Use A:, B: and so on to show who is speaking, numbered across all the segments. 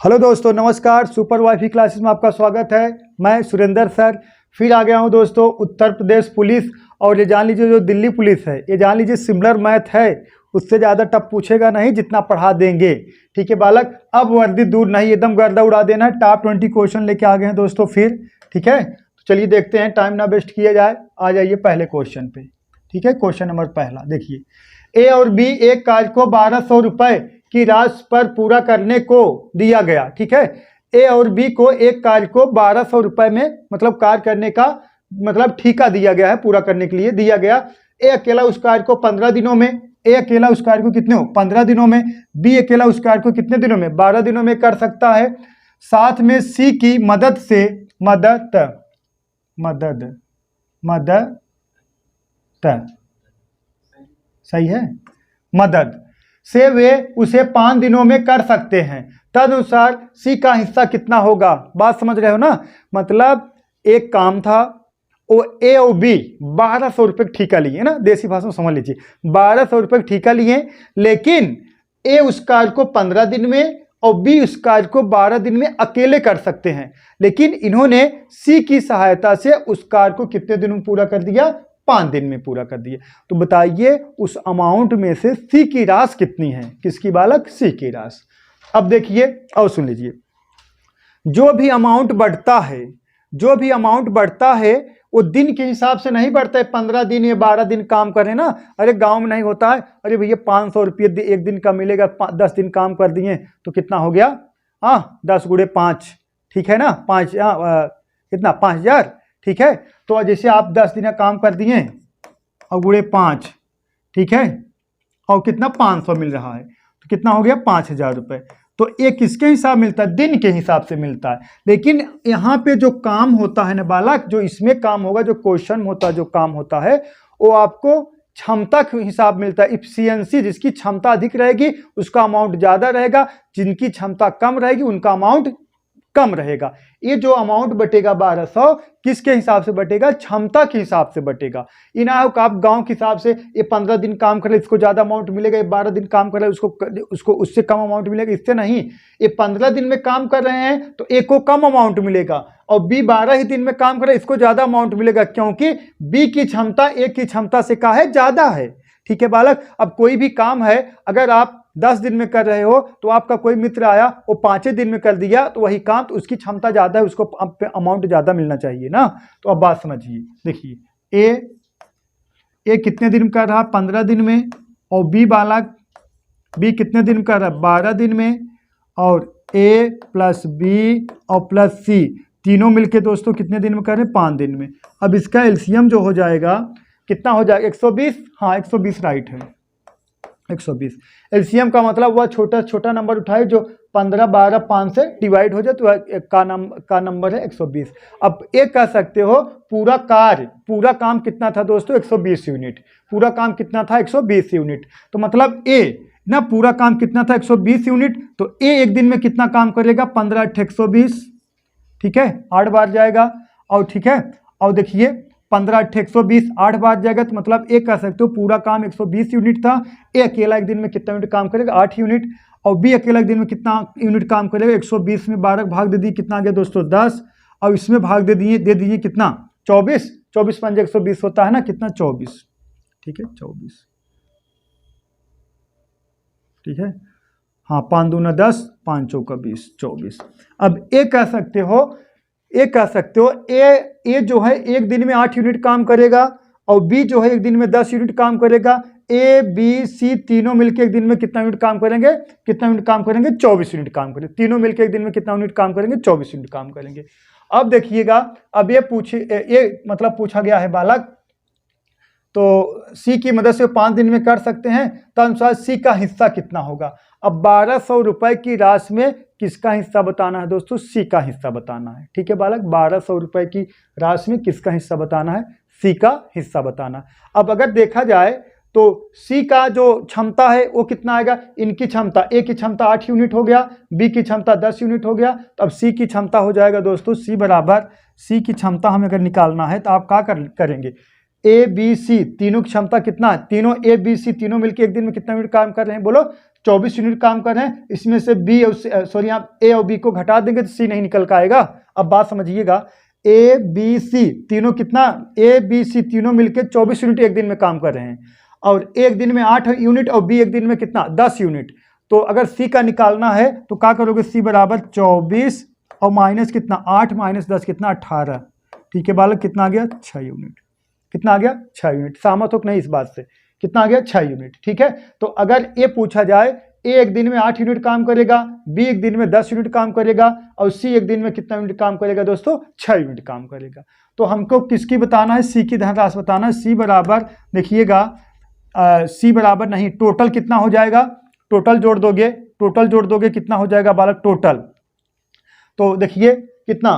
A: Hello दोस्तों, नमस्कार। Super wifi classes में आपका स्वागत है। मैं सुरेंद्र सर फिर आ गया हूं दोस्तों। उत्तर प्रदेश पुलिस और ये जान लीजिए जो दिल्ली पुलिस है, ये जान लीजिए सिमिलर मैथ है, उससे ज़्यादा टफ पूछेगा नहीं जितना पढ़ा देंगे। ठीक है बालक, अब वर्दी दूर नहीं, एकदम गर्दा उड़ा देना है। टॉप 20 क्वेश्चन लेके आ गए हैं दोस्तों फिर। ठीक है, तो चलिए देखते हैं, टाइम ना वेस्ट किया जाए। आ जाइए पहले क्वेश्चन पे। ठीक है, क्वेश्चन नंबर पहला देखिए। ए और बी एक कार्य को 1200 रुपये की राशि पर पूरा करने को दिया गया। ठीक है, ए और बी को एक कार्य को 1200 रुपये में मतलब कार्य करने का मतलब ठेका दिया गया है, पूरा करने के लिए दिया गया। ए अकेला उस कार्य को 15 दिनों में, ए अकेला उस कार्य को कितने हो 15 दिनों में, बी अकेला उस कार्य को कितने दिनों में 12 दिनों में कर सकता है। साथ में सी की मदद से मदद सही है, मदद से वे उसे 5 दिनों में कर सकते हैं। तदनुसार सी का हिस्सा कितना होगा। बात समझ रहे हो ना। मतलब एक काम था, वो ए और बी 1200 रुपये ठेका लिए ना, देसी भाषा में समझ लीजिए। 1200 रुपये ठेका लिए, लेकिन ए उस कार्य को 15 दिन में और बी उस कार्य को 12 दिन में अकेले कर सकते हैं। लेकिन इन्होंने सी की सहायता से उस कार्य को कितने दिन में पूरा कर दिया, 5 दिन में पूरा कर दिए। तो बताइए उस अमाउंट में से सी की राशि कितनी है। किसकी बालक, सी की राशि। अब देखिए और सुन लीजिए, जो भी अमाउंट बढ़ता है वो दिन के हिसाब से नहीं बढ़ता है। 15 दिन या 12 दिन काम करें ना, अरे गांव में नहीं होता है, अरे भैया 500 रुपये एक दिन का मिलेगा, 10 दिन काम कर दिए तो कितना हो गया, 10 गुणे 5, ठीक है ना, 5 कितना 5000। ठीक है, तो जैसे आप 10 दिन का काम कर दिए और गुणे 5, ठीक है, और कितना 500 मिल रहा है, तो कितना हो गया 5000 रुपये। तो ये किसके हिसाब मिलता है, दिन के हिसाब से मिलता है। लेकिन यहाँ पे जो काम होता है ना बालक, जो इसमें काम होगा, जो क्वेश्चन होता है, जो काम होता है, वो आपको क्षमता के हिसाब मिलता है। इफिशियंसी, जिसकी क्षमता अधिक रहेगी उसका अमाउंट ज़्यादा रहेगा, जिनकी क्षमता कम रहेगी उनका अमाउंट कम रहेगा। ये जो अमाउंट बटेगा 1200 किसके हिसाब से बटेगा, क्षमता के हिसाब से बटेगा। इन आप गांव के हिसाब से ये 15 दिन काम करे इसको ज़्यादा अमाउंट मिलेगा, ये 12 दिन काम करे उसको उससे कम अमाउंट मिलेगा। इससे नहीं, ये 15 दिन में काम कर रहे हैं तो ए को कम अमाउंट मिलेगा, और बी 12 ही दिन में काम करे इसको ज़्यादा अमाउंट मिलेगा, क्योंकि बी की क्षमता ए की क्षमता से क्या है, ज़्यादा है। ठीक है बालक, अब कोई भी काम है, अगर आप 10 दिन में कर रहे हो तो आपका कोई मित्र आया वो 5 दिन में कर दिया, तो वही काम, तो उसकी क्षमता ज़्यादा है, उसको अमाउंट ज़्यादा मिलना चाहिए ना। तो अब बात समझिए, देखिए ए कितने दिन में कर रहा, 15 दिन में, और बी कितने दिन में कर रहा है, 12 दिन में, और ए प्लस बी और प्लस सी तीनों मिलके दोस्तों कितने दिन में कर रहे हैं, 5 दिन में। अब इसका एलसीएम जो हो जाएगा कितना हो जाएगा, 120। हाँ 120 राइट है, 120। एलसीएम का मतलब वह छोटा नंबर उठाए जो 15, 12, 5 से डिवाइड हो जाए, तो का नंबर है 120। अब एक कह सकते हो पूरा काम कितना था दोस्तों, 120 यूनिट। पूरा काम कितना था, 120 यूनिट। तो मतलब ए ना पूरा काम कितना था, 120 यूनिट। तो ए एक दिन में कितना काम करेगा, 15 × 120, ठीक है, 8 बार जाएगा। और ठीक है, और देखिए 15 × 120 8 बार जाएगा, तो मतलब एक कह सकते हो पूरा काम 120 यूनिट था। ए अकेला एक दिन में कितना यूनिट काम करेगा, 8 यूनिट। और बी अकेला एक दिन में कितना यूनिट काम करेगा, 120 में 12 भाग दे दिए, कितना आ गया दोस्तों 10, और इसमें भाग दे दीजिए कितना 24, 24 पंजे 120 होता है ना, कितना 24, ठीक है 24, ठीक है, हाँ 5 दूना 10, 5 चौका 20, 24। अब एक कह सकते हो ए जो है एक दिन में 8 यूनिट काम करेगा, और बी जो है एक दिन में 10 यूनिट काम करेगा। ए बी सी तीनों मिलकर एक दिन में कितना यूनिट काम करेंगे, 24 यूनिट काम करेंगे। तीनों मिलकर एक दिन में कितना यूनिट काम करेंगे, 24 यूनिट काम करेंगे। अब देखिएगा, अब ये मतलब पूछा गया है बालक, तो सी की मदद से 5 दिन में कर सकते हैं, तो अनुसार सी का हिस्सा कितना होगा। अब 1200 रुपये की राशि में किसका हिस्सा बताना है दोस्तों, सी का हिस्सा बताना है। ठीक है बालक, 1200 रुपये की राशि में किसका हिस्सा बताना है, सी का हिस्सा बताना। अब अगर देखा जाए तो सी का जो क्षमता है वो कितना आएगा, इनकी क्षमता, ए की क्षमता 8 यूनिट हो गया, बी की क्षमता 10 यूनिट हो गया। तो अब सी की क्षमता हो जाएगा दोस्तों, सी की क्षमता हमें अगर निकालना है तो आप क्या करेंगे, ए बी सी तीनों की क्षमता कितना है, तीनों ए बी सी तीनों मिलकर एक दिन में कितना यूनिट काम कर रहे हैं, बोलो 24 यूनिट काम कर रहे हैं। इसमें से बी और सॉरी आप ए और बी को घटा देंगे तो सी नहीं निकल कर आएगा। अब बात समझिएगा, ए बी सी तीनों कितना, ए बी सी तीनों मिलकर 24 यूनिट एक दिन में काम कर रहे हैं, और एक दिन में 8 यूनिट और बी एक दिन में कितना 10 यूनिट। तो अगर सी का निकालना है तो क्या करोगे, सी बराबर 24 और माइनस कितना 8 माइनस 10 कितना 18। ठीक है बालक, कितना आ गया 6 यूनिट। कितना आ गया 6 यूनिट। सहमत हो कि नहीं इस बात से, कितना आ गया 6 यूनिट। ठीक है, तो अगर ये पूछा जाए ए एक दिन में 8 यूनिट काम करेगा, बी एक दिन में 10 यूनिट काम करेगा, और सी एक दिन में कितना यूनिट काम करेगा दोस्तों 6 यूनिट काम करेगा। तो हमको किसकी बताना है, सी की धनराशि बताना है। सी बराबर देखिएगा, सी बराबर नहीं, टोटल कितना हो जाएगा, टोटल जोड़ दोगे, टोटल जोड़ दोगे कितना हो जाएगा बालक टोटल। तो देखिए कितना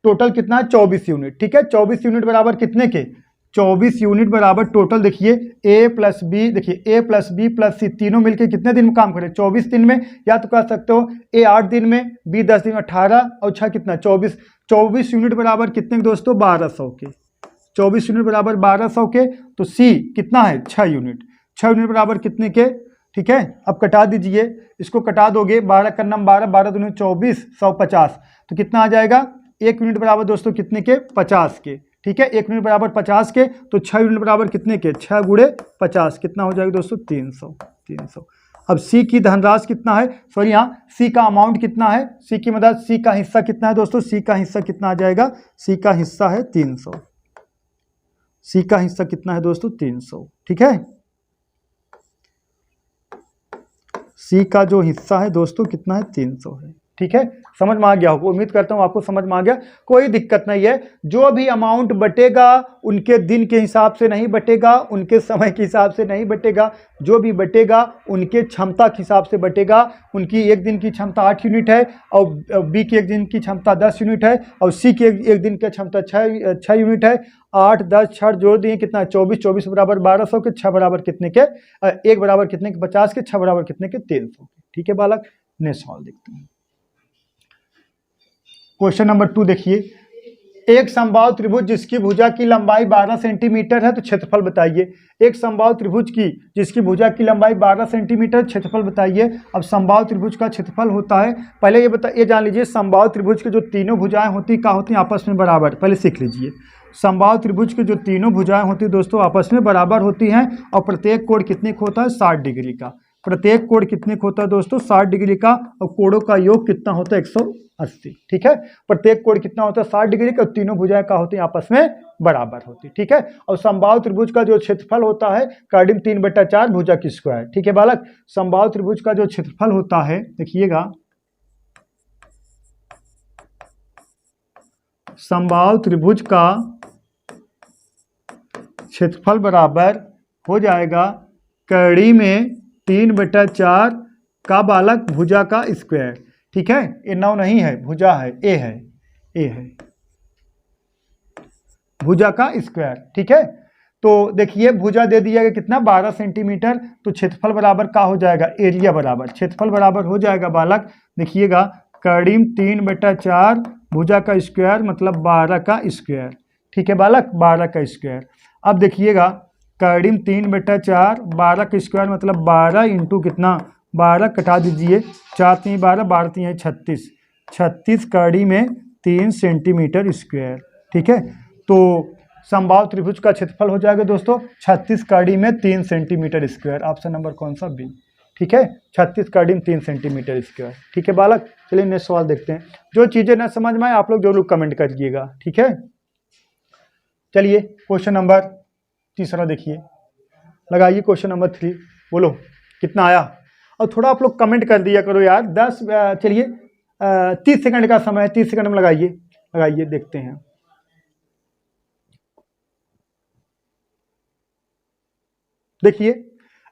A: टोटल कितना है 24 यूनिट। ठीक है, 24 यूनिट बराबर कितने के, 24 यूनिट बराबर टोटल देखिए ए प्लस बी, देखिए ए प्लस बी प्लस सी तीनों मिलकर कितने दिन में काम करें 24 दिन में। या तो कह सकते हो ए 8 दिन में, बी 10 दिन में, 18 और 6 कितना 24। 24 यूनिट बराबर कितने दोस्तों 1200 के, 24 यूनिट बराबर 1200 के। तो सी कितना है 6 यूनिट, 6 यूनिट बराबर कितने के। ठीक है, अब कटा दीजिए, इसको कटा दोगे 12 का नाम 12, 12 दूनी 24, 150। तो कितना आ जाएगा 1 यूनिट बराबर दोस्तों कितने के 50 के। ठीक है, 1 यूनिट बराबर 50 के, तो 6 यूनिट बराबर कितने के 6 गुणे 50 कितना हो जाएगा दोस्तों 300। 300। अब सी की धनराशि कितना है, सॉरी यहाँ सी का अमाउंट कितना है, सी की मदद, सी का हिस्सा कितना है दोस्तों, सी का हिस्सा कितना आ जाएगा, सी का हिस्सा है 300। सी का हिस्सा कितना है दोस्तों 300। ठीक है, सी का जो हिस्सा है दोस्तों कितना है 300 है। ठीक है, समझ में आ गया होगा, उम्मीद करता हूँ आपको समझ में आ गया, कोई दिक्कत नहीं है। जो भी अमाउंट बटेगा उनके दिन के हिसाब से नहीं बटेगा, उनके समय के हिसाब से नहीं बटेगा, जो भी बटेगा उनके क्षमता के हिसाब से बटेगा। उनकी एक दिन की क्षमता 8 यूनिट है, और बी की एक दिन की क्षमता 10 यूनिट है, और सी की एक दिन की क्षमता 6 यूनिट है। 8 10 6 जोड़ दिए कितना 24, 24 बराबर 1200 के, 6 बराबर कितने के 1 बराबर कितने के 50 के, 6 बराबर कितने के 300 के। ठीक है बालक, नेक्स्ट सवाल देखते हैं। क्वेश्चन नंबर 2 देखिए, एक समबाहु त्रिभुज जिसकी भुजा की लंबाई 12 सेंटीमीटर है तो क्षेत्रफल बताइए। एक समबाहु त्रिभुज की जिसकी भुजा की लंबाई 12 सेंटीमीटर, क्षेत्रफल बताइए। अब समबाहु त्रिभुज का क्षेत्रफल होता है, पहले ये जान लीजिए, समबाहु त्रिभुज की जो तीनों भुजाएं होती क्या होती हैं आपस में बराबर, पहले सीख लीजिए। समबाहु त्रिभुज की जो तीनों भुजाएं होती हैं दोस्तों आपस में बराबर होती हैं, और प्रत्येक कोण कितने का होता है 60 डिग्री का। प्रत्येक कोण कितने का होता है दोस्तों 60 डिग्री का, और कोणों का योग कितना होता है 180। ठीक है, प्रत्येक कोण कितना होता है 60 डिग्री का, तीनों भुजाएं का होती हैं आपस में बराबर होती। ठीक है, और समबाहु त्रिभुज का जो क्षेत्रफल होता है काडिम 3/4 भुजा की स्क्वायर। ठीक है बालक, समबाहु त्रिभुज का जो क्षेत्रफल होता है देखिएगा, समबाहु त्रिभुज का क्षेत्रफल बराबर हो जाएगा कड़ी में 3/4 का बालक भुजा का स्क्वायर। ठीक है, ये 9 नहीं है, भुजा है, ए है, ए है भुजा का स्क्वायर। ठीक है, तो देखिए भुजा दे दिया गया कितना 12 सेंटीमीटर, तो क्षेत्रफल बराबर का हो जाएगा एरिया बराबर, क्षेत्रफल बराबर हो जाएगा बालक देखिएगा करीब 3/4 भुजा का स्क्वायर मतलब 12 का स्क्वायर। ठीक है बालक, 12 का स्क्वायर। अब देखिएगा करीब 3/4 12 का स्क्वायर मतलब 12 इंटू कितना 12 कटा दीजिए, 4 3 12, 12 3 36, 36 कड़ी में 3 सेंटीमीटर स्क्वायर। ठीक है, तो समबाहु त्रिभुज का क्षेत्रफल हो जाएगा दोस्तों 36 कड़ी में 3 सेंटीमीटर स्क्वायर। ऑप्शन नंबर कौन सा बी। ठीक है, 36 कड़ी में 3 सेंटीमीटर स्क्वायर। ठीक है बालक, चलिए नेक्स्ट सवाल देखते हैं। जो चीज़ें ना समझ में आए आप लोग जरूर कमेंट करिएगा। ठीक है, चलिए क्वेश्चन नंबर 3 देखिए, लगाइए क्वेश्चन नंबर 3, बोलो कितना आया। और थोड़ा आप लोग कमेंट कर दिया करो यार, 10 चलिए 30 सेकंड का समय है, 30 सेकंड में लगाइए, लगाइए देखते हैं। देखिए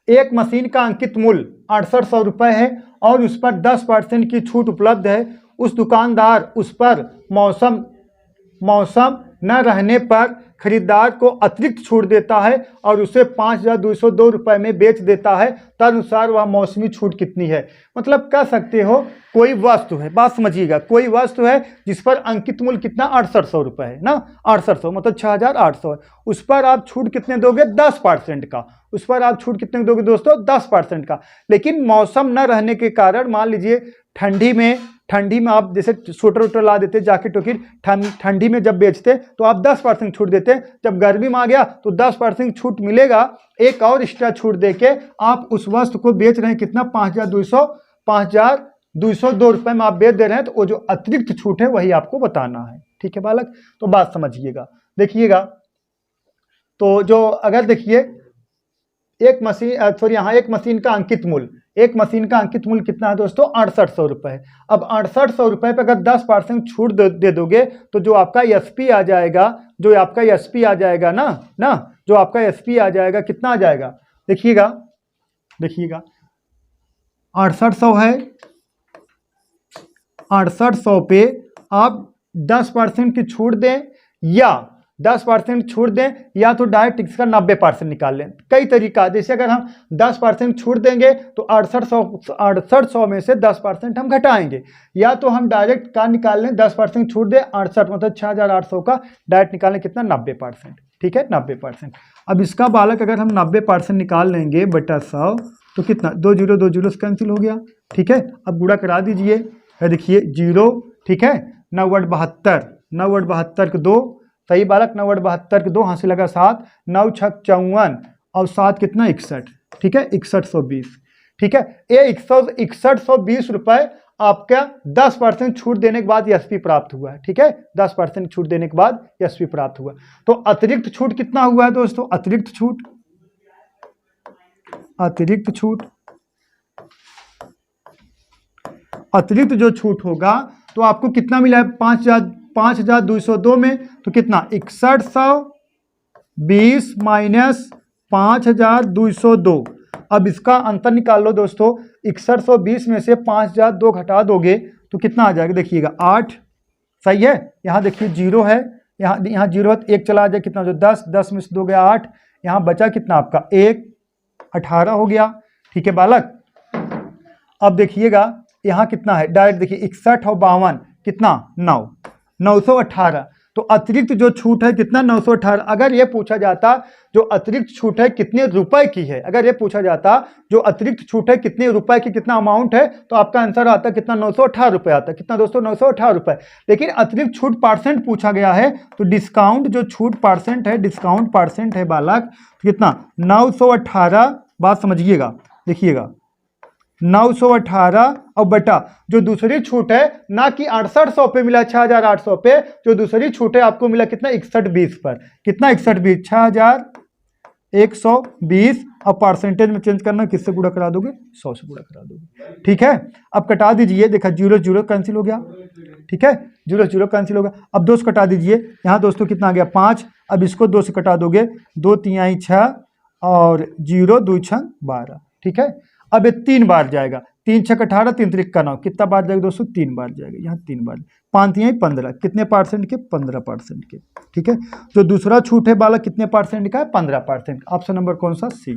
A: एक मशीन का अंकित मूल्य 6800 रुपये है और उस पर 10% की छूट उपलब्ध है। उस दुकानदार उस पर मौसम न रहने पर खरीदार को अतिरिक्त छूट देता है और उसे 5,202 रुपये में बेच देता है, तदनुसार वह मौसमी छूट कितनी है। मतलब कह सकते हो कोई वस्तु है, बात समझिएगा, कोई वस्तु है जिस पर अंकित मूल्य कितना 6800 रुपये है ना, 6800 मतलब 6800 है, उस पर आप छूट कितने दोगे 10% का, उस पर आप छूट कितने दोगे दोस्तों 10% का। लेकिन मौसम न रहने के कारण मान लीजिए ठंडी में आप जैसे स्वेटर वोटर ला देते, जैकेट वकीट, ठंडी में जब बेचते तो आप 10% छूट देते, जब गर्मी में आ गया तो 10% छूट मिलेगा, एक और एक्स्ट्रा छूट देके आप उस वस्तु को बेच रहे हैं कितना 5,202 रुपये में आप बेच दे रहे हैं, तो वो जो अतिरिक्त छूट है वही आपको बताना है। ठीक है बालक, तो बात समझिएगा, देखिएगा। तो जो अगर देखिए एक मशीन यहाँ एक मशीन का अंकित मूल्य, एक मशीन का अंकित मूल्य कितना है दोस्तों 6800 रुपये है। अब 6800 रुपये पर अगर 10% छूट दे दोगे तो जो आपका एसपी आ जाएगा, जो आपका एसपी आ जाएगा ना जो आपका एसपी आ जाएगा कितना आ जाएगा, देखिएगा 6800 है, 6800 पे आप 10% की छूट दें या 10% छूट दें या तो डायरेक्ट इसका 90% निकाल लें। कई तरीका, जैसे अगर हम 10% छूट देंगे तो 6800 में से 10% हम घटाएंगे, या तो हम डायरेक्ट का निकाल लें 10% छूट दें 68 मतलब 6800 का डायरेक्ट निकालें कितना 90%। ठीक है 90%। अब इसका बालक अगर हम 90% निकाल लेंगे बटा 100 तो कितना 2 जीरो से कैंसिल हो गया। ठीक है, अब गुणा करा दीजिए, देखिए 0, ठीक है 9/72 के 2 सही बालक, 9/72 के 2 हाथ से लगा 7, 9 6 54 और 7 कितना 61। ठीक है 6120। ठीक है, ये 6120 रुपये आपका 10% छूट देने के बाद एसपी प्राप्त हुआ है। ठीक है 10% छूट देने के बाद एसपी प्राप्त हुआ। तो अतिरिक्त छूट कितना हुआ है दोस्तों, अतिरिक्त जो छूट होगा तो आपको कितना मिला है 5,202 में तो कितना 6120 माइनस 5,202। अब इसका अंतर निकाल लो दोस्तों, 6120 में से 5,002 घटा दोगे तो कितना आ जाएगा, देखिएगा 8। सही है, यहाँ देखिए 0 है, यहाँ 0 है, 1 चला जाए कितना जो 10 में से 2 गया 8, यहाँ बचा कितना आपका 1, 18 हो गया। ठीक है बालक, अब देखिएगा यहाँ कितना है, डायरेक्ट देखिए 61 और 52 कितना 918। तो अतिरिक्त जो छूट है कितना 918। अगर ये पूछा जाता जो अतिरिक्त छूट है कितने रुपए की है, अगर ये पूछा जाता जो अतिरिक्त छूट है कितने रुपए की, कितना अमाउंट है, तो आपका आंसर आता कितना 918 रुपये आता। कितना दोस्तों 918 रुपये। लेकिन अतिरिक्त छूट परसेंट पूछा गया है तो डिस्काउंट जो छूट परसेंट है, डिस्काउंट परसेंट है बालक तो कितना 918। बात समझिएगा, देखिएगा 918 और बटा जो दूसरी छूट है ना कि 6800 पे मिला 6800 पे, जो दूसरी छूट है आपको मिला कितना 6120 पर, कितना 6120 6120 और परसेंटेज में चेंज करना, किससे गुणा करा दोगे 100 से गुणा करा दोगे। ठीक है, अब कटा दीजिए, देखा 0 कैंसिल हो गया। ठीक है 0 कैंसिल हो गया। अब 2 से कटा दीजिए, यहाँ दोस्तों कितना आ गया 5। अब इसको 2 से कटा दोगे, 2 3 6 और 0 2 6 12। ठीक है, अब ये 3 बार जाएगा, 3 6 18 3 3 का 9, कितना बार जाएगा दोस्तों 3 बार जाएगा, यहाँ 3 बार, 5 3 15, कितने परसेंट के 15% के। ठीक है, जो दूसरा छूट है बालक कितने परसेंट का है 15%। ऑप्शन नंबर कौन सा सी।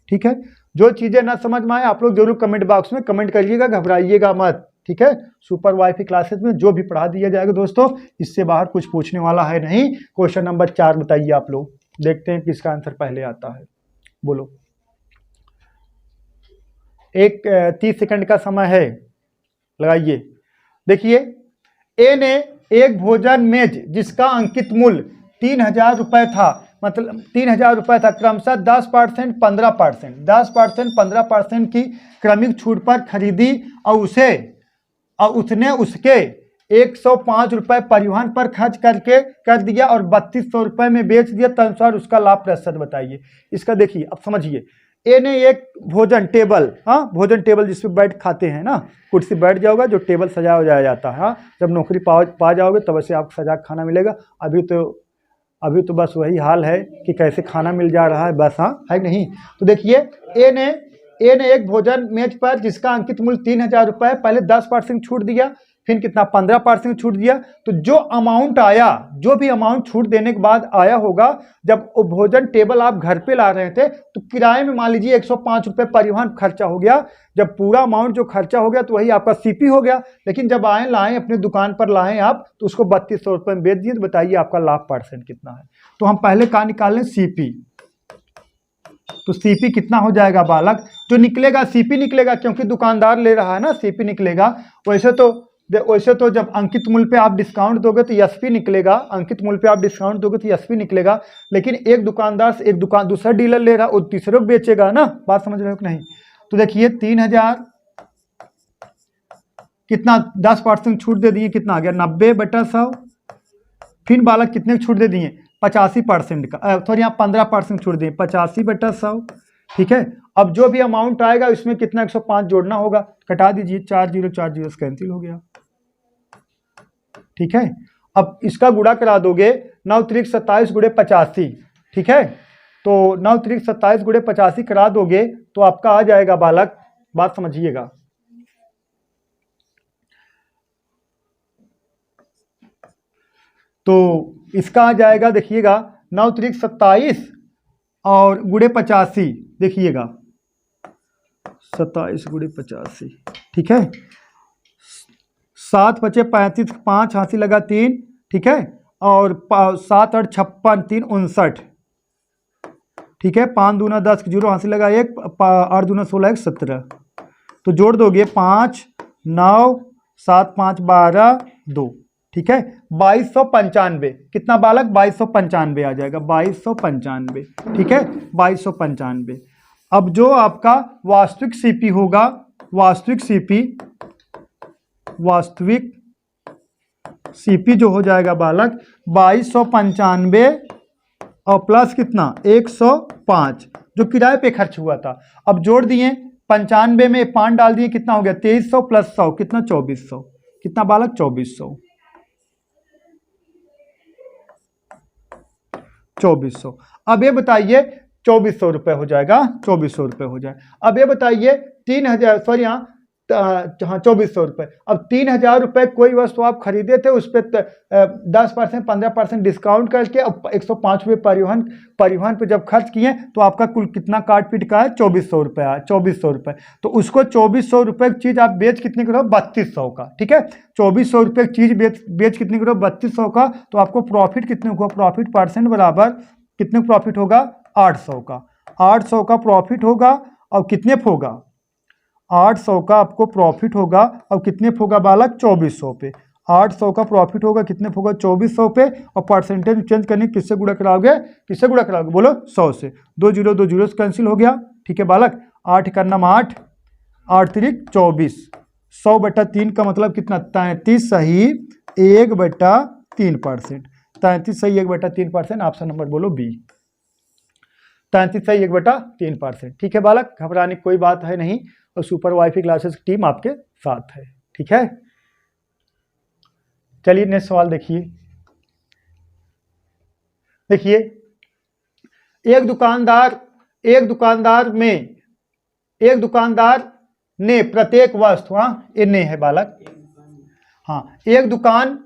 A: ठीक है, जो चीज़ें ना समझ में आए आप लोग जरूर कमेंट बॉक्स में कमेंट करिएगा, घबराइएगा मत। ठीक है, सुपर वाईफाई क्लासेस में जो भी पढ़ा दिया जाएगा दोस्तों, इससे बाहर कुछ पूछने वाला है नहीं। क्वेश्चन नंबर 4 बताइए आप लोग, देखते हैं किसका आंसर पहले आता है, बोलो। 30 सेकंड का समय है, लगाइए। देखिए ए ने एक भोजन मेज जिसका अंकित मूल्य 3000 रुपये था, मतलब 3000 रुपये था, क्रमशः 10% 15%, 10% 15% की क्रमिक छूट पर खरीदी और उसने उसके 105 रुपये परिवहन पर खर्च कर दिया और 3200 रुपये में बेच दिया, तदनुसार उसका लाभ प्रतिशत बताइए। इसका देखिए, अब समझिए। ए ने एक भोजन टेबल, भोजन टेबल जिसपे बैठ खाते हैं ना, कुर्सी बैठ जाओगा, जो टेबल सजाया जाता है, जब नौकरी पा जाओगे तब से आपको सजा खाना मिलेगा। अभी तो बस वही हाल है कि कैसे खाना मिल जा रहा है बस, है नहीं। तो देखिए ए ने एक भोजन मेज पर जिसका अंकित मूल्य 3000 रुपये, पहले 10% छूट दिया, फिर कितना 15% छूट दिया। तो जो अमाउंट आया, जो भी अमाउंट छूट देने के बाद आया होगा, जब वो भोजन टेबल आप घर पे ला रहे थे तो किराए में मान लीजिए 105 रुपये परिवहन खर्चा हो गया। जब पूरा अमाउंट जो खर्चा हो गया तो वही आपका सीपी हो गया। लेकिन जब लाएं अपनी दुकान पर लाएं आप तो उसको 3200 रुपये में बेच दिए। तो बताइए आपका लाभ % कितना है। तो हम पहले कहाँ निकाल लें, सीपी। तो सीपी कितना हो जाएगा बालक, जो निकलेगा सीपी निकलेगा, क्योंकि दुकानदार ले रहा है ना, सीपी निकलेगा। वैसे तो जब अंकित मूल्य पे आप डिस्काउंट दोगे तो एसपी निकलेगा, अंकित मूल्य पे आप डिस्काउंट दोगे तो एसपी निकलेगा। लेकिन एक दुकानदार से एक दुकान दूसरा डीलर ले रहा है, वो तीसरे को बेचेगा ना, बात समझ रहे हो कि नहीं। तो देखिए 3000 कितना 10% छूट दे दिए, कितना आ गया 90/100। फिर बालक कितने छूट दे दिए 85% का, सॉरी यहाँ 15% छूट दिए 85/100। ठीक है, अब जो भी अमाउंट आएगा इसमें कितना 105 जोड़ना होगा, कटा दीजिए, 4 0 4 0 कैंसिल हो गया। ठीक है, अब इसका गुणा करा दोगे 9 त्रिक 27 गुणे 85। ठीक है, तो 9 त्रिक 27 गुणे 85 करा दोगे तो आपका आ जाएगा बालक, बात समझिएगा, तो इसका आ जाएगा, देखिएगा 9 त्रिक 27 और गुणे 85, देखिएगा 27 गुणे 85। ठीक है, 7 बचे 35, 5 हाथी लगा 3। ठीक है, और 7 8 56, 3 59। ठीक है, 5 दूना 10, 0 हाथी लगा 1, 8 दूना 16, 1 17। तो जोड़ दोगे 5 9 7 5 12 2। ठीक है, 2295 कितना बालक, 2295 आ जाएगा, 2295। ठीक है, 2295। अब जो आपका वास्तविक सीपी होगा, वास्तविक सीपी जो हो जाएगा बालक 2295 और प्लस कितना 105 जो किराए पे खर्च हुआ था। अब जोड़ दिए 95 में 5 डाल दिए, कितना हो गया 2300 प्लस 100 कितना 2400, कितना बालक 2400। 2400। अब ये बताइए 2400 रुपये हो जाएगा, 2400 रुपये हो जाए। अब ये बताइए 3000, सॉरी हाँ 2400 रुपये। अब 3000 रुपये कोई वस्तु आप खरीदे थे, उस पर 10% 15% डिस्काउंट करके अब 105 रुपये परिवहन पे जब खर्च किए तो आपका कुल कितना काट पीट का है 2400 रुपये आया, 2400 रुपये। तो उसको 2400 रुपये की चीज़ आप बेच कितने करो 3200 का। ठीक है, 2400 रुपये की चीज़ बेच कितने करो 3200 का। तो आपको प्रॉफिट कितने होगा, प्रॉफिट % बराबर कितने प्रॉफिट होगा 800 का, 800 का प्रॉफिट होगा। और कितने होगा 800 का आपको प्रॉफिट होगा, और कितने होगा बालक 2400 पे। 800 का प्रॉफिट होगा, कितने होगा 2400 पे। और परसेंटेज चेंज करने किससे गुणा कराओगे, किससे गुणा कराओगे बोलो 100 से। 2 0 से कैंसिल हो गया। ठीक है बालक, 8 का नाम 8, 8 त्रिक 24, 100/3 का मतलब कितना 33 सही 1/3%। 33 सही 1/3%, ऑप्शन नंबर बोलो बी, 33 सही 1/3%। ठीक है बालक, घबराने की कोई बात है नहीं, और सुपर वाईफाई क्लासेस की टीम आपके साथ है। ठीक है, चलिए नेक्स्ट सवाल देखिए। देखिए एक दुकानदार ने प्रत्येक वस्तु, हाँ ये ने है बालक, हाँ एक दुकान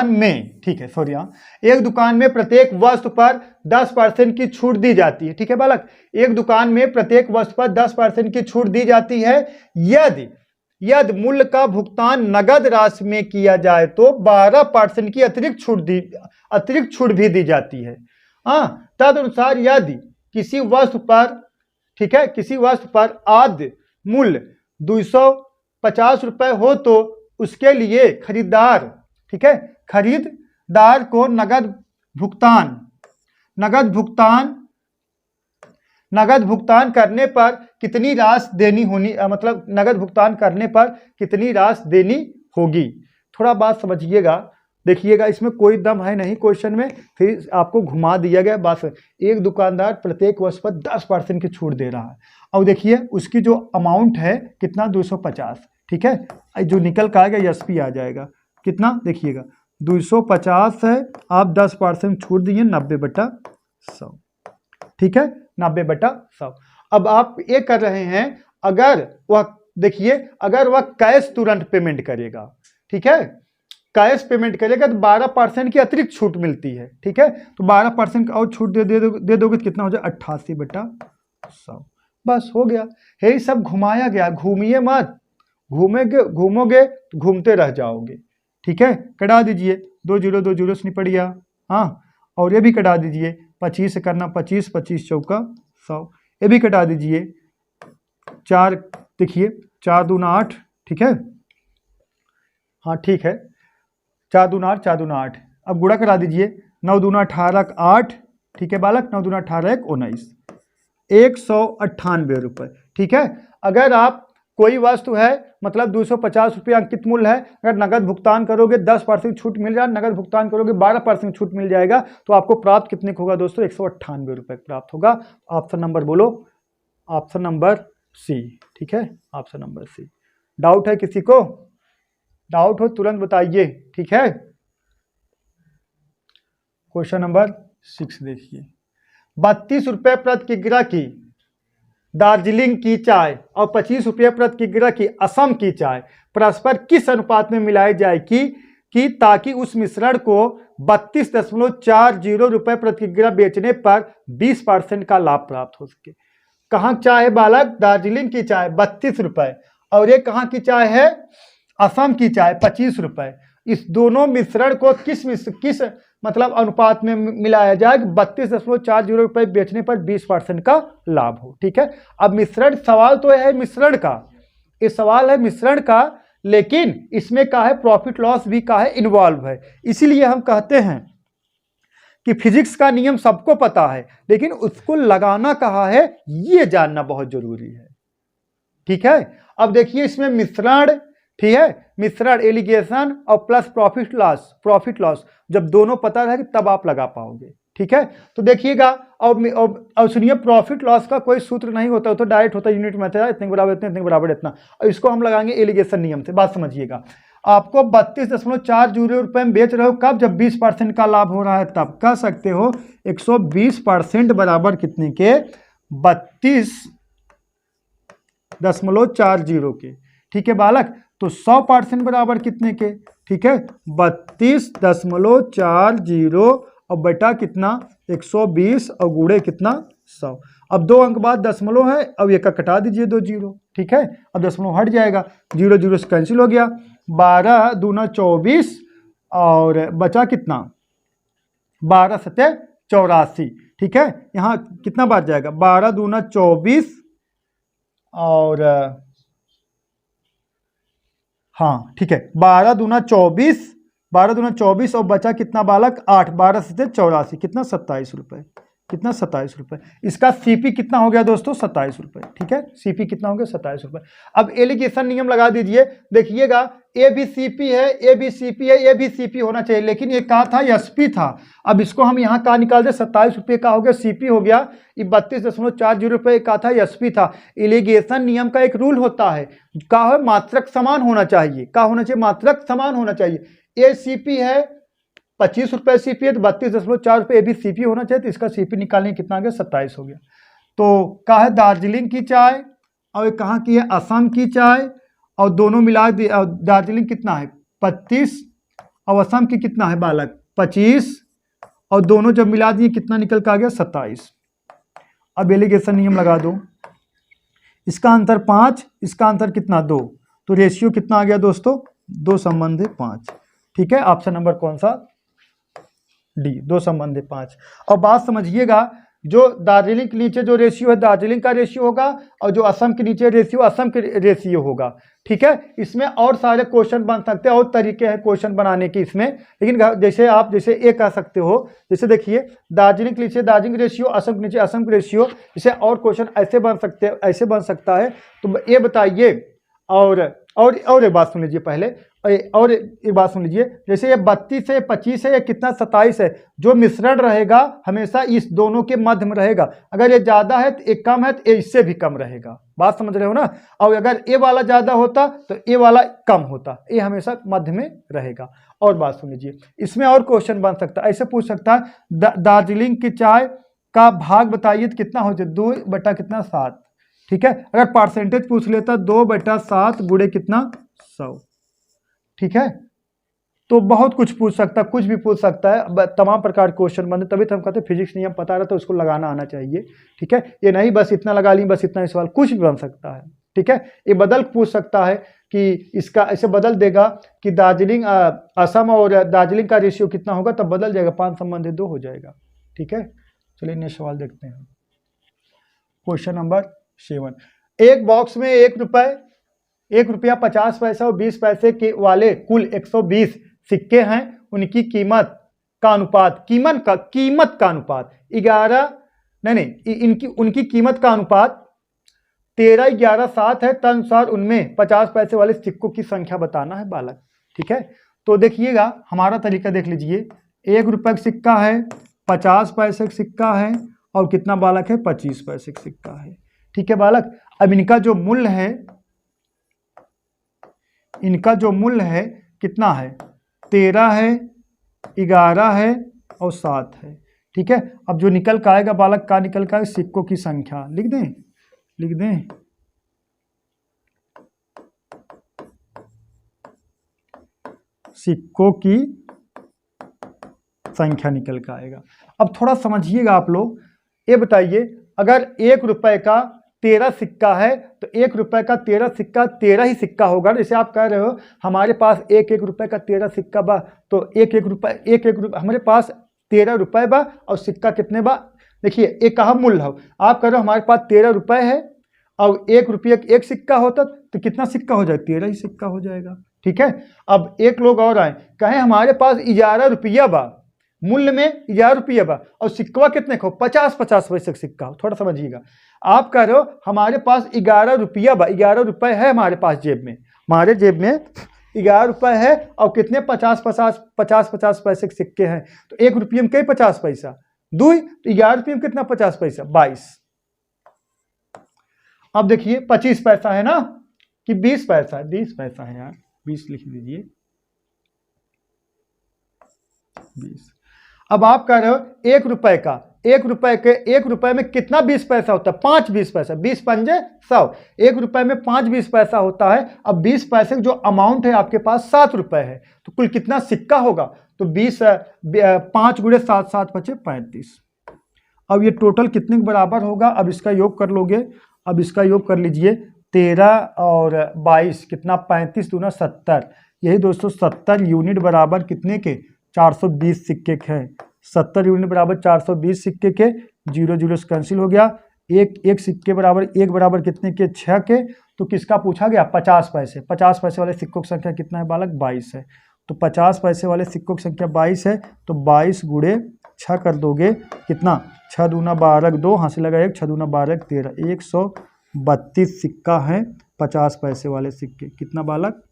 A: में, ठीक है सॉरी हाँ, एक दुकान में प्रत्येक वस्तु पर 10% की छूट दी जाती है। ठीक है बालक, एक दुकान में प्रत्येक वस्तु पर 10% की छूट दी जाती है। यदि मूल्य का भुगतान नगद राशि में किया जाए तो 12% की अतिरिक्त छूट भी दी जाती है। हाँ, तदनुसार यदि किसी वस्तु पर, ठीक है, किसी वस्तु पर आद्य मूल्य 250 रुपये हो तो उसके लिए खरीदार, ठीक है, खरीदार को नगद भुगतान करने पर कितनी राशि देनी होनी, मतलब नगद भुगतान करने पर कितनी राशि देनी होगी। थोड़ा बात समझिएगा, देखिएगा इसमें कोई दम है नहीं क्वेश्चन में, फिर आपको घुमा दिया गया बात। एक दुकानदार प्रत्येक वस्तु पर 10% की छूट दे रहा है, और देखिए उसकी जो अमाउंट है कितना 250। ठीक है, जो निकल का आएगा एसपी आ जाएगा कितना, देखिएगा 250 है, आप 10% छूट दिए 90/100। ठीक है, 90/100। अब आप ये कर रहे हैं, अगर वह देखिए अगर वह कैश तुरंत पेमेंट करेगा, ठीक है, कैश पेमेंट करेगा तो 12% की अतिरिक्त छूट मिलती है, ठीक है, तो 12% और छूट दे दोगे तो कितना हो जाए 88/100, बस हो गया। यही सब घुमाया गया, घूमिए मत, घूमोगे तो घूमते रह जाओगे, ठीक है। कटा दीजिए 2 0 2 0 से निपट गया, हाँ, और ये भी कटा दीजिए 25 से करना, 25 25 चौका 100, ये भी कटा दीजिए 4, देखिए 4 दूना 8, ठीक है, हाँ ठीक है, 4 दूना 8 4 दूना 8, अब गुणा करा दीजिए 9 दूना 18 8, ठीक है बालक, 9 दूना 18 19, 198 रुपये, ठीक है। अगर आप कोई वस्तु है मतलब 250 रुपये अंकित मूल्य है, अगर नगद भुगतान करोगे 10% छूट मिल जाए, नगद भुगतान करोगे 12% छूट मिल जाएगा, तो आपको प्राप्त कितने का होगा दोस्तों 198 रुपये प्राप्त होगा। ऑप्शन नंबर बोलो, ऑप्शन नंबर सी, ठीक है, ऑप्शन नंबर सी। डाउट है किसी को? डाउट हो तुरंत बताइए, ठीक है। क्वेश्चन नंबर 6 देखिए, 32 रुपये प्रति किग्रा की दार्जिलिंग की चाय और 25 रुपये प्रति किग्रा की असम की चाय परस्पर किस अनुपात में मिलाई जाएगी कि ताकि उस मिश्रण को 32.40 रुपये प्रति किग्रा बेचने पर 20% का लाभ प्राप्त हो सके। कहाँ चाय है बालक? दार्जिलिंग की चाय 32 रुपये, और ये कहाँ की चाय है? असम की चाय 25 रुपये। इस दोनों मिश्रण को किस मतलब अनुपात में मिलाया जाए 32.40 रुपये बेचने पर 20% का लाभ हो, ठीक है। अब मिश्रण, सवाल तो है मिश्रण का, ये सवाल है मिश्रण का, लेकिन इसमें क्या है प्रॉफिट लॉस भी क्या है इन्वॉल्व है। इसीलिए हम कहते हैं कि फिजिक्स का नियम सबको पता है, लेकिन उसको लगाना कहाँ है ये जानना बहुत जरूरी है, ठीक है। अब देखिए इसमें मिश्रण, ठीक है, मिश्रण एलिगेशन और प्लस प्रॉफिट लॉस जब दोनों पता रहे तब आप लगा पाओगे, ठीक है। तो देखिएगा, और सुनिए प्रॉफिट लॉस का कोई सूत्र नहीं होता, तो डायरेक्ट होता है यूनिट मेथड, इतने बराबर इतने, इतने बराबर इतना, और इसको हम लगाएंगे एलिगेशन नियम से। बात समझिएगा, आपको 32.40 रुपये में बेच रहे हो, कब? जब 20% का लाभ हो रहा है तब। कह सकते हो 120% बराबर कितने के? 32.40 के, ठीक है बालक। तो 100% बराबर कितने के? ठीक है 32.40 और बटा कितना 120 और गुणे कितना 100। अब 2 अंक बाद दशमलव है, अब एक का कटा दीजिए 2 0, ठीक है। अब दशमलव हट जाएगा, 0 0 से कैंसिल हो गया, 12 दूना 24 और बचा कितना 12 सत्या 84, ठीक है। यहाँ कितना बार जाएगा 12 दूना 24 और हाँ ठीक है 12 दूना 24 और बचा कितना बालक 8, 12 से 84 कितना 27 रुपये, कितना 27 रुपये। इसका सीपी कितना हो गया दोस्तों 27 रुपये, ठीक है। सीपी कितना हो गया 27 रुपये। अब एलिगेशन नियम लगा दीजिए, देखिएगा ए भी सीपी है, ए भी सीपी है, ए भी सीपी होना चाहिए, लेकिन ये क्या था एसपी था। अब इसको हम यहाँ कहाँ निकाल दे 27 रुपये का हो गया सीपी हो गया, ये 32.40 रुपये का था एसपी था। एलिगेशन नियम का एक रूल होता है, क्या है मात्रक समान होना चाहिए, क्या होना चाहिए मात्रक समान होना चाहिए। ए सीपी है 25 रुपये सीपी है तो 32.4 रुपये भी सीपी होना चाहिए, तो इसका सीपी निकालने कितना आ गया 27 हो गया। तो कहा है दार्जिलिंग की चाय और कहाँ की है असम की चाय, और दोनों मिला दार्जिलिंग कितना है 25 और असम की कितना है बालक 25, और दोनों जब मिला दिए कितना निकल के आ गया 27। अब एलिगेशन नियम लगा दो, इसका अंतर 5, इसका अंतर कितना 2, तो रेशियो कितना आ गया दोस्तों 2 संबंध 5, ठीक है। ऑप्शन नंबर कौन सा? डी, 2 संबंध 5। और बात समझिएगा, जो दार्जिलिंग के नीचे जो रेशियो है दार्जिलिंग का रेशियो होगा, और जो असम के नीचे रेशियो असम के रेशियो होगा, ठीक है। इसमें और सारे क्वेश्चन बन सकते हैं, और तरीके हैं क्वेश्चन बनाने के इसमें, लेकिन जैसे आप जैसे ये कह सकते हो, जैसे देखिए दार्जिलिंग के नीचे दार्जिलिंग रेशियो, असम के नीचे असम के रेशियो, जैसे और क्वेश्चन ऐसे बन सकते हैं, ऐसे बन सकता है। तो ये बताइए, और एक बात सुन लीजिए पहले, और एक बात सुन लीजिए, जैसे ये 32 है 25 है, ये कितना 27 है, जो मिश्रण रहेगा हमेशा इस दोनों के मध्य में रहेगा। अगर ये ज़्यादा है तो एक कम है तो ये इससे भी कम रहेगा, बात समझ रहे हो ना। और अगर ए वाला ज़्यादा होता तो ए वाला कम होता, ये हमेशा मध्य में रहेगा। और बात सुन लीजिए, इसमें और क्वेश्चन बन सकता है, ऐसे पूछ सकता है दार्जिलिंग की चाय का भाग बताइए तो कितना हो जाए 2 बटा कितना 7, ठीक है। अगर परसेंटेज पूछ लेता 2/7 गुणे कितना 100, ठीक है। तो बहुत कुछ पूछ सकता है, कुछ भी पूछ सकता है, तमाम प्रकार के क्वेश्चन बनते, तभी तो हम कहते हैं फिजिक्स नियम पता रहता है उसको लगाना आना चाहिए, ठीक है। ये नहीं बस इतना लगा ली बस इतना ही सवाल, कुछ भी बन सकता है, ठीक है। ये बदल पूछ सकता है कि इसका ऐसे बदल देगा कि दार्जिलिंग असम और दार्जिलिंग का रेशियो कितना होगा, तब बदल जाएगा 5 संबंधित 2 हो जाएगा, ठीक है। चलिए नेक्स्ट सवाल देखते हैं। क्वेश्चन नंबर 7, एक बॉक्स में 1 रुपया 50 पैसा और 20 पैसे के वाले कुल 120 सिक्के हैं। उनकी कीमत का अनुपात 11 नहीं उनकी कीमत का अनुपात 13, 11, 7 है। तदनुसार उनमें 50 पैसे वाले सिक्कों की संख्या बताना है बालक, ठीक है। तो देखिएगा हमारा तरीका देख लीजिए, 1 रुपये का सिक्का है, 50 पैसे का सिक्का है और कितना बालक है 25 पैसे का सिक्का है, ठीक है बालक। अब इनका जो मूल्य है कितना है, 13 है, 11 है और 7 है, ठीक है। अब जो निकल का आएगा बालक का निकल का सिक्कों की संख्या लिख दें सिक्कों की संख्या निकल का आएगा। अब थोड़ा समझिएगा आप लोग, ये बताइए अगर 1 रुपए का 13 सिक्का है तो 1 रुपए का 13 सिक्का 13 ही सिक्का होगा। जैसे आप कह रहे हो हमारे पास 1 रुपए का 13 सिक्का बा, तो 1 रुपए हमारे पास 13 रुपए बा और सिक्का कितने बा। देखिए एक अहम मूल्य हो, आप कह रहे हो हमारे पास 13 रुपए है और 1 रुपये का 1 सिक्का होता तो कितना सिक्का हो जाएगा, 13 ही सिक्का हो जाएगा, ठीक है। अब एक लोग और आए कहें हमारे पास 11 रुपया बा, मूल्य में 11 रुपया बा और सिक्का कितने को 50 पैसे का सिक्का हो। थोड़ा समझिएगा, आप कह रहे हो हमारे पास 11 रुपया बा, 11 रुपए है हमारे पास जेब में, हमारे जेब में 11 रुपए है और कितने 50 पैसे के सिक्के हैं। तो 1 रुपये में कई 50 पैसा 2, तो 11 रुपये में कितना 50 पैसा 22। अब देखिए 25 पैसा है ना कि 20 पैसा, 20 पैसा है यार, 20 लिख दीजिए 20। अब आप कह रहे हो 1 रुपए में कितना 20 पैसा होता है, 5 20 पैसा, 20 पंजे 100, 1 रुपए में 5 20 पैसा होता है। अब 20 पैसे जो अमाउंट है आपके पास 7 रुपए है, तो कुल कितना सिक्का होगा, तो 5 गुणे 7, 7 पचे 35। अब ये टोटल कितने के बराबर होगा, अब इसका योग कर लोगे, अब इसका योग कर लीजिए 13 और 22 कितना 35 दूना 70, यही दोस्तों 70 यूनिट बराबर कितने के 420 सिक्के के हैं। 70 यूनिट बराबर 420 सिक्के के, 0 0 से कैंसिल हो गया, एक सिक्के बराबर 1 बराबर कितने के 6 के। तो किसका पूछा गया 50 पैसे, 50 पैसे वाले सिक्कों की संख्या कितना है बालक 22 है। तो 50 पैसे वाले सिक्कों की संख्या 22 है, तो 22 गुणे 6 कर दोगे कितना 6 दूना 12 2, हाँ से लगा 1, 6 दूना 12 13, 132 सिक्का है 50 पैसे वाले सिक्के। कितना बालक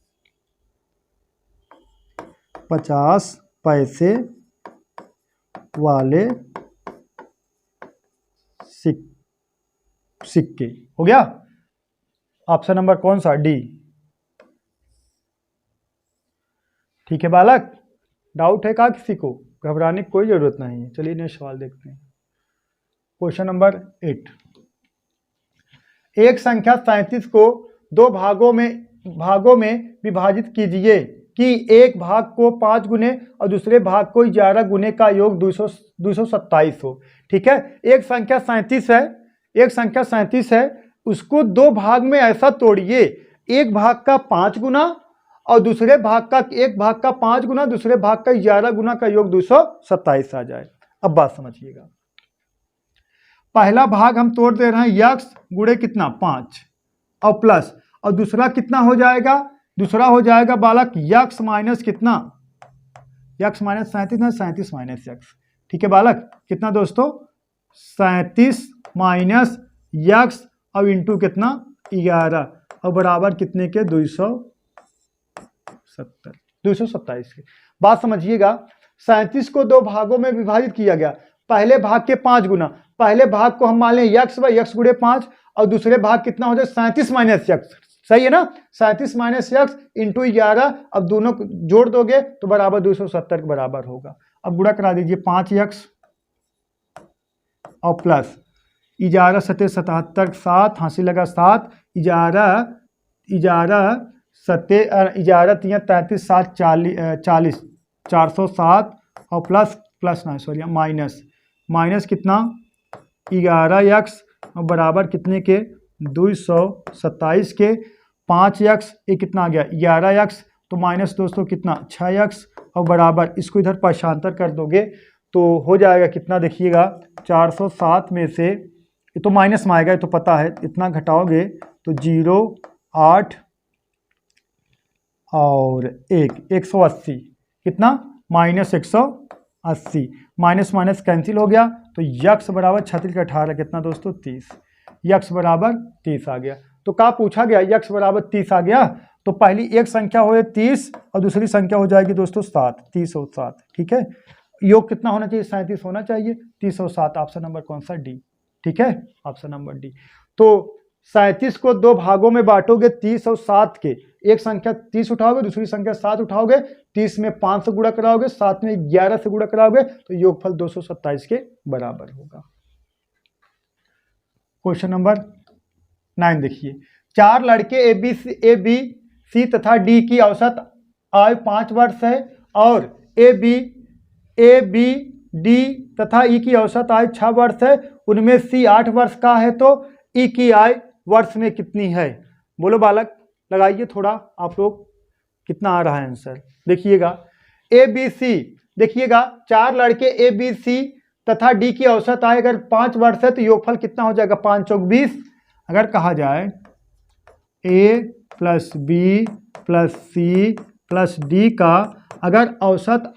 A: 50 पैसे वाले सिक्के हो गया। ऑप्शन नंबर कौन सा डी, ठीक है बालक। डाउट है क्या किसी को, घबराने की कोई जरूरत नहीं है। चलिए नेक्स्ट सवाल देखते हैं। क्वेश्चन नंबर 8, एक संख्या 37 को 2 भागों में विभाजित कीजिए कि एक भाग को 5 गुने और दूसरे भाग को 11 गुने का योग 227 हो, ठीक है। एक संख्या 37 है, उसको 2 भाग में ऐसा तोड़िए, एक भाग का 5 गुना और दूसरे भाग का 5 गुना, दूसरे भाग का 11 गुना का योग 227 आ जाए। अब बात समझिएगा, पहला भाग हम तोड़ दे रहे हैं x गुणे कितना 5 और प्लस, और दूसरा कितना हो जाएगा, दूसरा हो जाएगा बालक x माइनस कितना, x माइनस 37 माइनस x, ठीक है बालक। कितना दोस्तों 37 माइनस x और इंटू कितना 11 और बराबर कितने के 227 के। बात समझिएगा, 37 को 2 भागों में विभाजित किया गया, पहले भाग के 5 गुना, पहले भाग को हम मान लें x बाई x गुणे 5 और दूसरे भाग कितना हो जाए 37 माइनस x, सही है ना, 37 माइनस x इंटू 11, अब दोनों जोड़ दोगे तो बराबर 270 के बराबर होगा। अब गुणा करा दीजिए 5x और प्लस 11 सते 77 7 हासिल लगा 7 11 सते 11 3 33 7 40 407 और प्लस ना सॉरी माइनस कितना 11x बराबर कितने के 227 के 5x ये कितना आ गया 11x तो माइनस दोस्तों कितना 6x और बराबर इसको इधर पक्षांतर कर दोगे तो हो जाएगा कितना देखिएगा 407 में से ये तो माइनस में आएगा ये तो पता है इतना घटाओगे तो 0 8 और 180 कितना -180 माइनस कैंसिल हो गया तो यक्स बराबर 36 का 18 कितना दोस्तों 30 यक्स बराबर 30 आ गया। तो क्या पूछा गया यक्स बराबर 30 आ गया तो पहली एक संख्या हो 30 और दूसरी संख्या हो जाएगी दोस्तों 7 30 और 7 ठीक है। योग कितना होना चाहिए 37 होना चाहिए 30 और 7 ऑप्शन नंबर कौन सा डी ठीक है ऑप्शन नंबर डी। तो 37 को दो भागों में बांटोगे 30 और 7 के एक संख्या 30 उठाओगे दूसरी संख्या 7 उठाओगे 30 में 5 से गुणा कराओगे 7 में 11 से गुणा कराओगे तो योगफल 227 के बराबर होगा। क्वेश्चन नंबर 9 देखिए 4 लड़के ए बी सी तथा डी की औसत आयु 5 वर्ष है और ए बी डी तथा ई की औसत आयु 6 वर्ष है उनमें सी 8 वर्ष का है तो ई की आयु वर्ष में कितनी है। बोलो बालक लगाइए थोड़ा आप लोग कितना आ रहा है आंसर देखिएगा। ए बी सी देखिएगा 4 लड़के ए बी सी तथा डी की औसत आयु अगर 5 वर्ष है तो योगफल कितना हो जाएगा 5 चौक 20। अगर कहा जाए A plus B plus C plus D का अगर औसत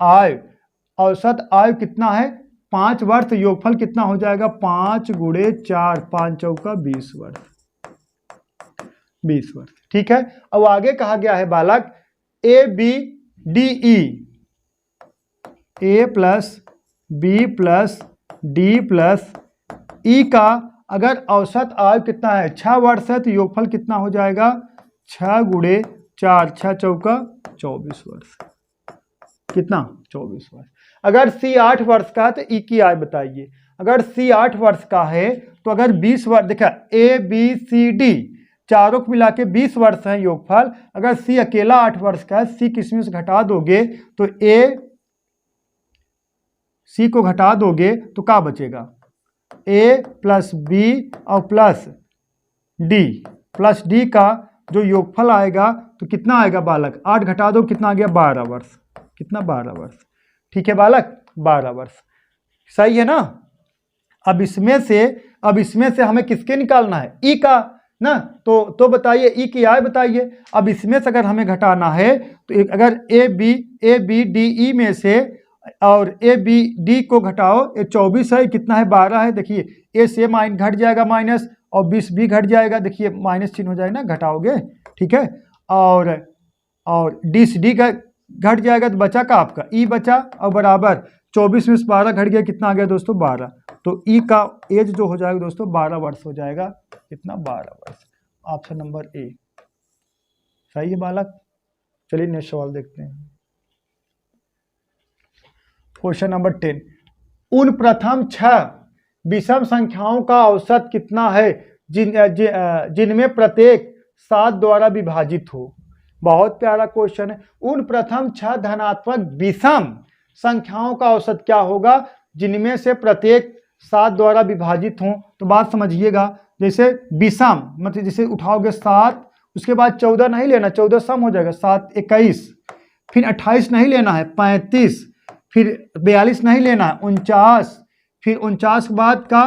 A: आयु कितना है 5 वर्ष योगफल कितना हो जाएगा 5 गुणे 4 5 चौका 20 वर्ष ठीक है। अब आगे कहा गया है बालक A B D E A plus B plus D plus E का अगर औसत आयु कितना है 6 वर्ष है तो योगफल कितना हो जाएगा 6 गुणे 4 6 चौका 24 वर्ष कितना 24 वर्ष। अगर सी 8 वर्ष का है तो ई की आयु बताइए। अगर सी 8 वर्ष का है तो अगर 20 वर्ष देखा ए बी सी डी चारों को मिला के 20 वर्ष है योगफल। अगर सी अकेला 8 वर्ष का है सी किसमें से घटा दोगे तो ए सी को घटा दोगे तो क्या बचेगा ए प्लस बी और प्लस डी का जो योगफल आएगा तो कितना आएगा बालक 8 घटा दो कितना आ गया 12 वर्ष कितना 12 वर्ष ठीक है बालक 12 वर्ष सही है ना। अब इसमें से हमें किसके निकालना है ई का ना तो बताइए ई की आय बताइए। अब इसमें से अगर हमें घटाना है तो अगर ए बी डी ई में से और ए बी डी को घटाओ ये 24 है कितना है 12 है देखिए ए से घट जाएगा माइनस और 20 भी घट जाएगा देखिए माइनस चिन्ह हो जाएगा ना घटाओगे ठीक है। और डी से डी का घट जाएगा तो बचा का आपका ई बचा और बराबर 24 में से 12 घट गया कितना आ गया दोस्तों 12 तो ई का एज जो हो जाएगा दोस्तों 12 वर्ष हो जाएगा कितना 12 वर्ष ऑप्शन नंबर ए सही है बालक। चलिए नेक्स्ट सवाल देखते हैं। क्वेश्चन नंबर 10 उन प्रथम 6 विषम संख्याओं का औसत कितना है जिनमें प्रत्येक 7 द्वारा विभाजित हो। बहुत प्यारा क्वेश्चन है। उन प्रथम 6 धनात्मक विषम संख्याओं का औसत क्या होगा जिनमें से प्रत्येक 7 द्वारा विभाजित हो। तो बात समझिएगा जैसे विषम मतलब जैसे उठाओगे 7 उसके बाद 14 नहीं लेना 14 सम हो जाएगा 7 21 फिर 28 नहीं लेना है 35 फिर 42 नहीं लेना है 49 फिर 49 के बाद का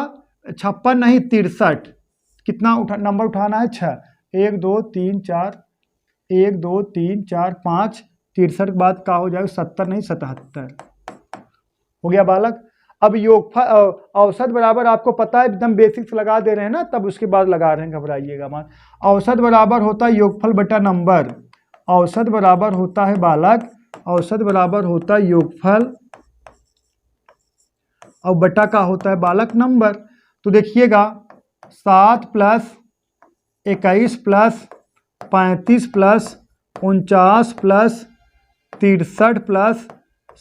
A: 56 नहीं 63 कितना नंबर उठाना है 6 1 2 3 4 1 2 3 4 5 63 के बाद का हो जाएगा 70 नहीं 77 हो गया बालक। अब योगफल औसत बराबर आपको पता है एकदम बेसिक्स लगा दे रहे हैं ना तब उसके बाद लगा रहे हैं घबराइएगा मत। औसत बराबर होता है योगफल बटा नंबर। औसत बराबर होता है बालक औसत बराबर होता है योगफल और बटा का होता है बालक नंबर। तो देखिएगा 7 plus 21 plus 35 plus 49 plus 63 plus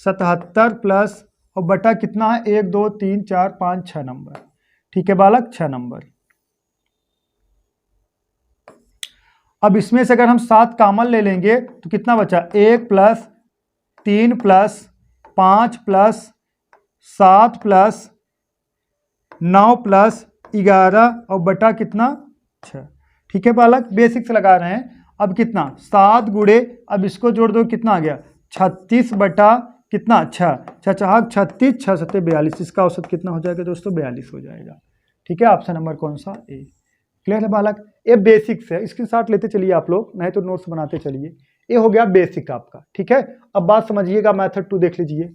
A: 77 plus और बटा कितना है 1 2 3 4 5 6 नंबर ठीक है बालक, 6 नंबर। अब इसमें से अगर हम 7 कॉमन ले लेंगे तो कितना बचा, 1 plus 3 plus 5 plus 7 plus 9 plus 11 और बटा कितना, 6। ठीक है बालक, बेसिक से लगा रहे हैं। अब कितना, 7 गुणे, अब इसको जोड़ दो, कितना आ गया, 36 बटा कितना, 6, 36, 6 सत्ते 42। इसका औसत कितना हो जाएगा दोस्तों, 42 हो जाएगा। ठीक है, ऑप्शन नंबर कौन सा, ए। क्लियर है बालक, ये बेसिक से स्क्रीनशॉट लेते चलिए आप लोग, नहीं तो नोट्स बनाते चलिए। ये हो गया बेसिक आपका। ठीक है, अब बात समझिएगा, मेथड 2 देख लीजिए।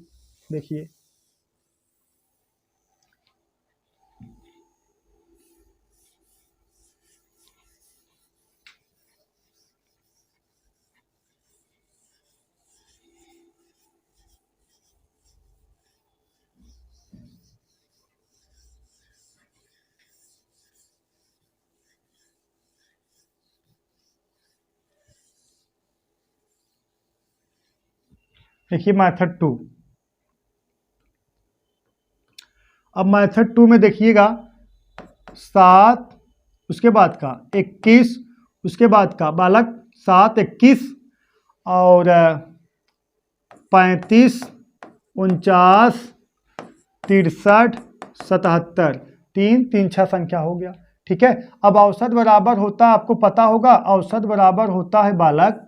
A: देखिए मेथड 2। अब मेथड 2 में देखिएगा, 7 उसके बाद का 21 उसके बाद का बालक 7 21 और 35 49 63 77 3 3 6 संख्या हो गया। ठीक है, अब औसत बराबर होता है, आपको पता होगा औसत बराबर होता है बालक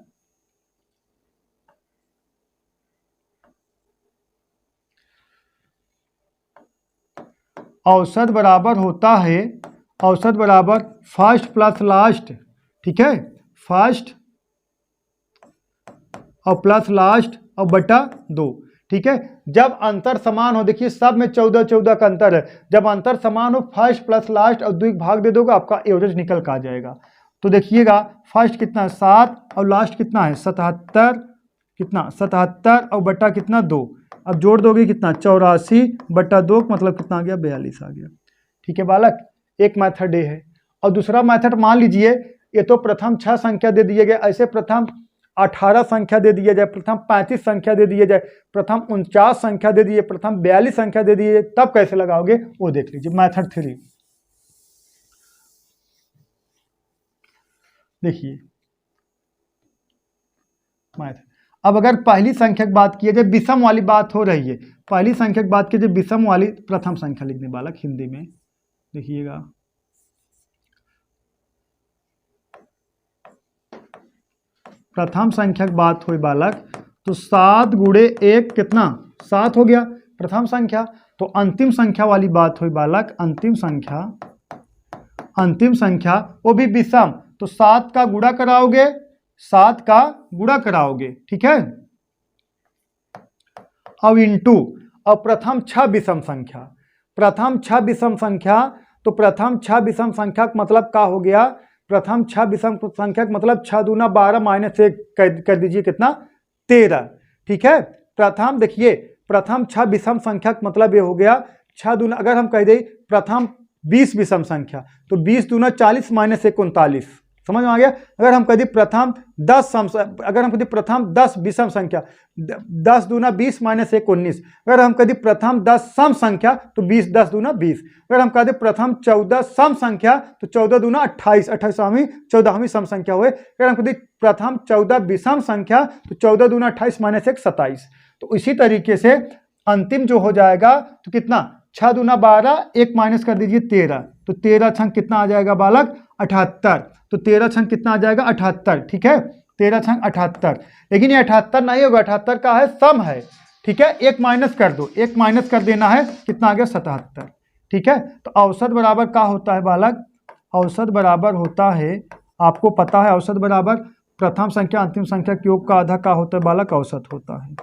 A: औसत बराबर होता है, औसत बराबर फर्स्ट प्लस लास्ट। ठीक है, फर्स्ट और प्लस लास्ट और बटा 2। ठीक है, जब अंतर समान हो, देखिए सब में 14 14 का अंतर है, जब अंतर समान हो फर्स्ट प्लस लास्ट और 2 भाग दे दोगे, आपका एवरेज निकल कर आ जाएगा। तो देखिएगा फर्स्ट कितना है 7 और लास्ट कितना है 77, कितना 77 और बटा कितना 2। अब जोड़ दोगे कितना 84 बटा 2, मतलब कितना आ गया 42 आ गया। ठीक है बालक, एक मेथड ये है। और दूसरा मेथड मान लीजिए, ये तो प्रथम 6 संख्या दे दिए गए, ऐसे प्रथम 18 संख्या दे दिया जाए, प्रथम 35 संख्या दे दिए जाए, प्रथम 49 संख्या दे दिए, प्रथम 42 संख्या दे दिए, तब कैसे लगाओगे वो देख लीजिए। मेथड 3 देखिए मेथड। अब अगर पहली संख्या की बात की जाए, विषम वाली बात हो रही है, पहली संख्या की बात की जाए विषम वाली, प्रथम संख्या लिखने बालक हिंदी में देखिएगा, प्रथम संख्या की बात हुई बालक, तो 7 गुणे 1 कितना 7 हो गया प्रथम संख्या। तो अंतिम संख्या वाली बात हुई बालक, अंतिम संख्या वो भी विषम, तो 7 का गुणा कराओगे, 7 का गुणा कराओगे। ठीक है, अब इंटू, अब प्रथम 6 विषम संख्या, प्रथम 6 विषम संख्या, तो प्रथम 6 विषम संख्या का मतलब क्या हो गया, प्रथम 6 विषम संख्या का मतलब 6 दूना 12 माइनस 1 कर दीजिए कितना 13। ठीक है, प्रथम देखिए प्रथम 6 विषम संख्या का मतलब ये हो गया 6 दूना, अगर हम कह दें प्रथम 20 विषम संख्या, तो 20 दूना 40 माइनस 1 39, समझ में आ गया। अगर हम कह दें प्रथम 10 अगर हम कह दें प्रथम 10 विषम संख्या, 10 दूना 20 माइनस 1 19। अगर हम कह दें प्रथम 10 सम संख्या, तो 20 10 दूना 20। अगर हम कह दें प्रथम 14 सम संख्या, तो 14 दूना 28, 28वीं 14वीं सम संख्या हुए। अगर हम कह दें प्रथम 14 विषम संख्या, तो 14 दूना 28 माइनस 1 27। तो इसी तरीके से अंतिम जो हो जाएगा, तो कितना 6 दूना 12, 1 माइनस कर दीजिए 13, तो 13 छंग कितना आ जाएगा बालक 78। तो 13 छंग कितना आ जाएगा 78। ठीक है, 13 छंग 78, लेकिन ये 78 नहीं होगा, 78 का है सम है। ठीक है, 1 माइनस कर दो, 1 माइनस कर देना है, कितना आ गया 77। ठीक है, तो औसत बराबर क्या होता है बालक, औसत बराबर होता है, आपको पता है औसत बराबर प्रथम संख्या अंतिम संख्या के योग का आधा का होता है बालक, औसत होता है।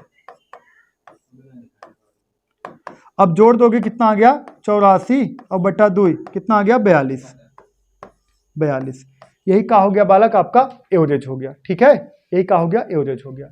A: अब जोड़ दोगे कितना आ गया 84 और बटा 2 कितना आ गया 42। यही का हो गया बालक आपका एवरेज हो गया। ठीक है, यही का हो गया एवरेज हो गया।